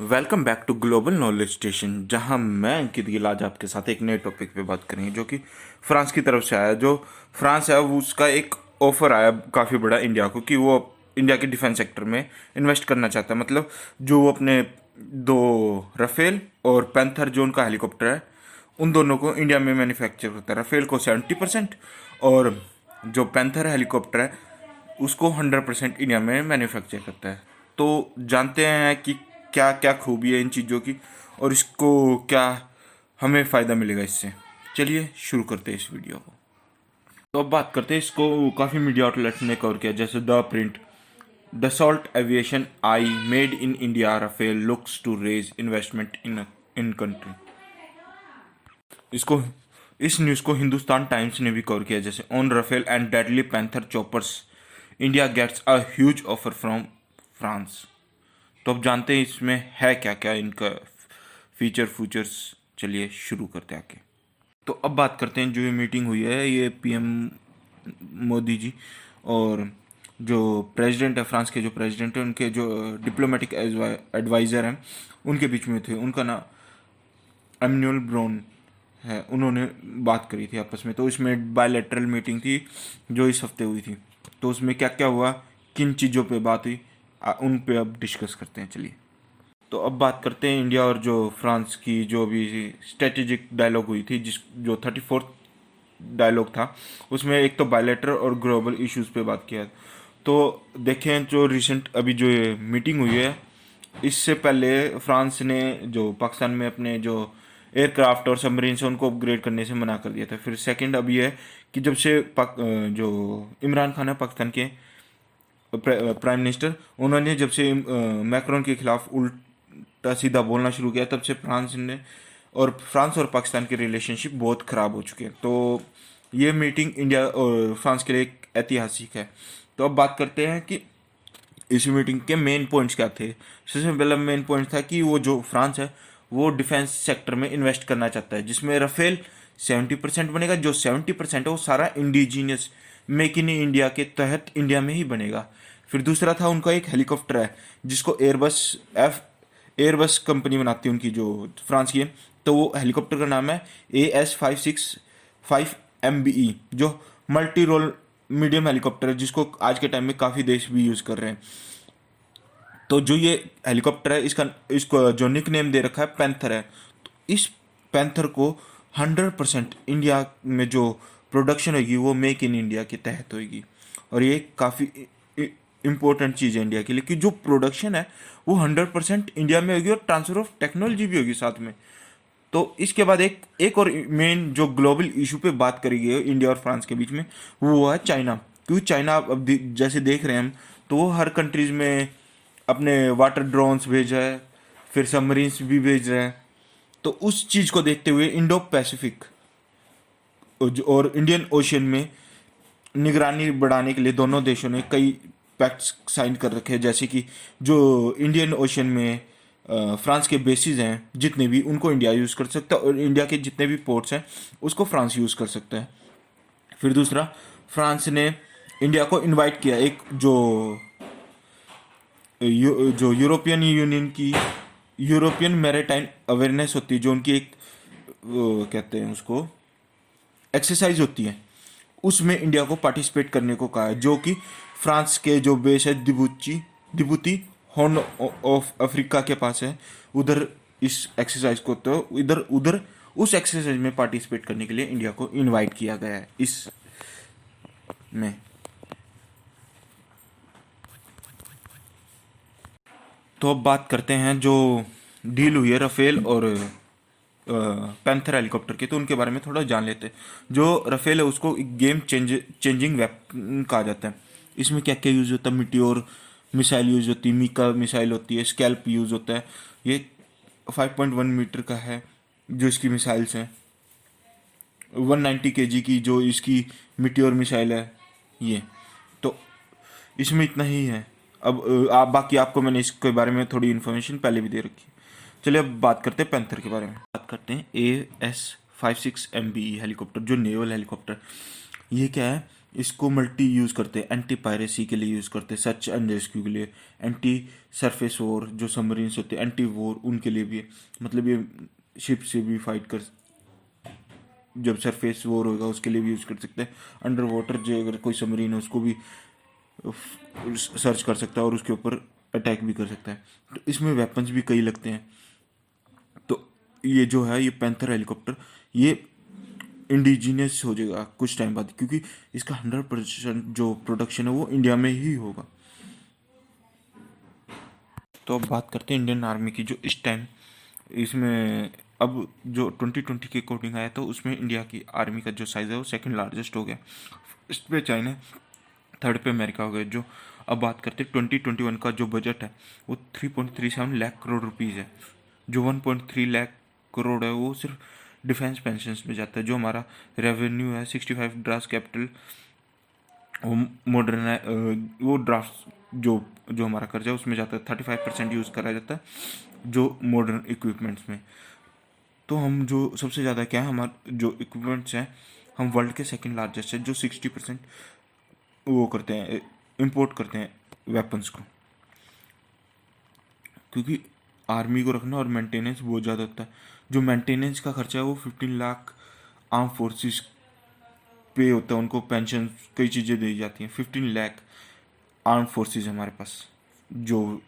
Welcome back to global knowledge station, जहां मैं अंकित गिल आज आपके साथ एक नए टॉपिक पे बात करेंगे जो कि फ्रांस की तरफ से आया। जो फ्रांस है वो उसका एक ऑफर आया काफ़ी बड़ा इंडिया को कि वो इंडिया के डिफेंस सेक्टर में इन्वेस्ट करना चाहता है। मतलब जो वो अपने दो रफेल और पैंथर जो उनका हेलीकॉप्टर है उन दोनों को इंडिया में मैन्युफैक्चर करता है। रफेल को 70% और जो पैंथर हेलीकॉप्टर है उसको 100% इंडिया में मैन्युफैक्चर करता है। तो जानते हैं कि क्या क्या खूबी है इन चीज़ों की और इसको क्या हमें फ़ायदा मिलेगा इससे। चलिए शुरू करते हैं इस वीडियो को। तो अब बात करते हैं, इसको काफ़ी मीडिया आउटलेट्स ने कवर किया, जैसे the print, Dassault aviation eyes made in India, Rafale looks to raise investment in country. इसको इस न्यूज़ को हिंदुस्तान टाइम्स ने भी कवर किया, जैसे on Rafale and deadly panther choppers India gets a huge offer from France. तो अब जानते हैं इसमें है क्या क्या इनका फीचर्स। चलिए शुरू करते हैं आके। तो अब बात करते हैं, जो ये मीटिंग हुई है ये पीएम मोदी जी और जो प्रेसिडेंट है, फ्रांस के जो प्रेसिडेंट है, उनके जो डिप्लोमेटिक एडवाइज़र हैं उनके बीच में थे। उनका नाम एमन्युअल ब्रोन है। उन्होंने बात करी थी आपस में। तो इसमें बायलैटरल मीटिंग थी जो इस हफ्ते हुई थी। तो उसमें क्या क्या हुआ, किन चीज़ों पे बात हुई, उन पे अब डिस्कस करते हैं। चलिए, तो अब बात करते हैं इंडिया और जो फ्रांस की जो भी स्ट्रेटेजिक डायलॉग हुई थी, जो 34th डायलॉग था, उसमें एक तो बायलैटरल और ग्लोबल इश्यूज पे बात किया। तो देखें जो रिसेंट अभी जो ये मीटिंग हुई है, इससे पहले फ्रांस ने जो पाकिस्तान में अपने जो एयरक्राफ्ट और सबमरीन से उनको अपग्रेड करने से मना कर दिया था। फिर सेकंड अभी है कि जब से जो इमरान खान है पाकिस्तान के प्राइम मिनिस्टर, उन्होंने जब से मैक्रोन के खिलाफ उल्टा सीधा बोलना शुरू किया, तब से फ्रांस और पाकिस्तान के रिलेशनशिप बहुत ख़राब हो चुके हैं। तो ये मीटिंग इंडिया और फ्रांस के लिए एक ऐतिहासिक है। तो अब बात करते हैं कि इस मीटिंग के मेन पॉइंट्स क्या थे। सबसे पहला मेन पॉइंट था कि वो जो फ्रांस है वो डिफेंस सेक्टर में इन्वेस्ट करना चाहता है, जिसमें राफेल 70% बनेगा। जो 70% है वो सारा इंडिजीनियस मेक इन इंडिया के तहत इंडिया में ही बनेगा। फिर दूसरा था उनका एक हेलीकॉप्टर है जिसको एयरबस कंपनी बनाती है उनकी, जो फ्रांस की है। तो वो हेलीकॉप्टर का नाम है AS565MBE, जो मल्टी रोल मीडियम हेलीकॉप्टर है, जिसको आज के टाइम में काफ़ी देश भी यूज़ कर रहे हैं। तो जो ये हेलीकॉप्टर है, इसको जो निक नेम दे रखा है पैंथर है। तो इस पैंथर को 100% इंडिया में जो प्रोडक्शन होगी वो मेक इन इंडिया के तहत होगी। और ये काफ़ी इम्पोर्टेंट चीज़ है इंडिया के लिए कि जो प्रोडक्शन है वो 100% इंडिया में होगी और ट्रांसफर ऑफ टेक्नोलॉजी भी होगी साथ में। तो इसके बाद एक और मेन जो ग्लोबल इशू पे बात करी गई है इंडिया और फ्रांस के बीच में, वो है चाइना। क्योंकि चाइना अब जैसे देख रहे हैं हम, तो वो हर कंट्रीज में अपने वाटर ड्रोन्स भेज रहा है, फिर सबमरीन्स भी भेज रहे हैं। तो उस चीज़ को देखते हुए इंडो पैसिफिक और इंडियन ओशियन में निगरानी बढ़ाने के लिए दोनों देशों ने कई पैक्ट्स साइन कर रखे हैं। जैसे कि जो इंडियन ओशियन में फ्रांस के बेसिस हैं जितने भी, उनको इंडिया यूज़ कर सकता है, और इंडिया के जितने भी पोर्ट्स हैं उसको फ्रांस यूज़ कर सकता है। फिर दूसरा, फ्रांस ने इंडिया को इनवाइट किया एक जो यूरोपियन यूनियन की यूरोपियन मैरीटाइम अवेयरनेस होती है, जो उनकी एक वो कहते हैं उसको एक्सरसाइज होती है, उसमें इंडिया को पार्टिसिपेट करने को कहा है, जो कि फ्रांस के जो बेस है दिबूती हॉर्न ऑफ अफ्रीका के पास है। उधर इस एक्सरसाइज को, तो इधर उधर उस एक्सरसाइज में पार्टिसिपेट करने के लिए इंडिया को इनवाइट किया गया है इस में। तो अब बात करते हैं जो डील हुई है राफेल और पैंथर हेलीकॉप्टर की, तो उनके बारे में थोड़ा जान लेते हैं। जो राफेल है उसको एक गेम चेंजिंग वेपन कहा जाता है। इसमें क्या क्या यूज़ होता है, मिट्योर मिसाइल यूज़ होती है, मीका मिसाइल होती है, स्कैल्प यूज़ होता है। ये 5.1 मीटर का है जो इसकी मिसाइल्स हैं। 190 केजी की जो इसकी मिट्योर मिसाइल है ये। तो इसमें इतना ही है। अब आप बाकी आपको मैंने इसके बारे में थोड़ी इन्फॉर्मेशन पहले भी दे रखी है। चलिए अब बात करते हैं पैंथर के बारे में। बात करते हैं AS56MBE हेलीकॉप्टर, जो नेवल हेलीकॉप्टर। ये क्या है इसको मल्टी यूज़ करते हैं, एंटी पायरेसी के लिए यूज़ करते हैं, सर्च एंड रेस्क्यू के लिए, एंटी सरफेस वॉर जो सबमरीन्स होते हैं, एंटी वॉर उनके लिए भी है। मतलब ये शिप से भी फाइट कर, जब सरफेस वॉर होगा उसके लिए भी यूज़ कर सकते हैं। अंडर वाटर जो अगर कोई सबमरीन है उसको भी सर्च कर सकता है और उसके ऊपर अटैक भी कर सकता है। तो इसमें वेपन्स भी कई लगते हैं। तो ये जो है ये पैंथर हेलीकॉप्टर ये इंडिजीनियस हो जाएगा कुछ टाइम बाद, क्योंकि इसका 100% जो प्रोडक्शन है वो इंडिया में ही होगा। तो अब बात करते हैं इंडियन आर्मी की, जो इस टाइम इसमें अब जो 2020 के अकॉर्डिंग आया तो उसमें इंडिया की आर्मी का जो साइज़ है वो सेकंड लार्जेस्ट हो गया। फर्स्ट पे चाइना, थर्ड पे अमेरिका हो गया। जो अब बात करते हैं 2021 का जो बजट है वो 3.37 लाख करोड़ रुपीज़ है। जो 1.3 लाख करोड़ है वो सिर्फ डिफेंस पेंशन्स में जाता है। जो हमारा रेवेन्यू है 65 ड्राफ्ट कैपिटल, वो मॉडर्न है, वो ड्राफ्ट जो जो हमारा कर्जा है उसमें जाता है। 35% यूज़ करा जाता है जो मॉडर्न इक्विपमेंट्स में। तो हम जो सबसे ज़्यादा क्या है, हमारे जो इक्विपमेंट्स हैं हम वर्ल्ड के सेकंड लार्जेस्ट है, जो 60% वो करते हैं, इंपोर्ट करते हैं वेपन्स को। क्योंकि आर्मी को रखना और मेंटेनेंस बहुत ज़्यादा होता है। जो मेंटेनेंस का खर्चा है वो 15 लाख आर्म फोर्सेस पे होता है, उनको पेंशन कई चीज़ें दी जाती हैं। 15 लाख आर्म फोर्सेस हमारे पास जो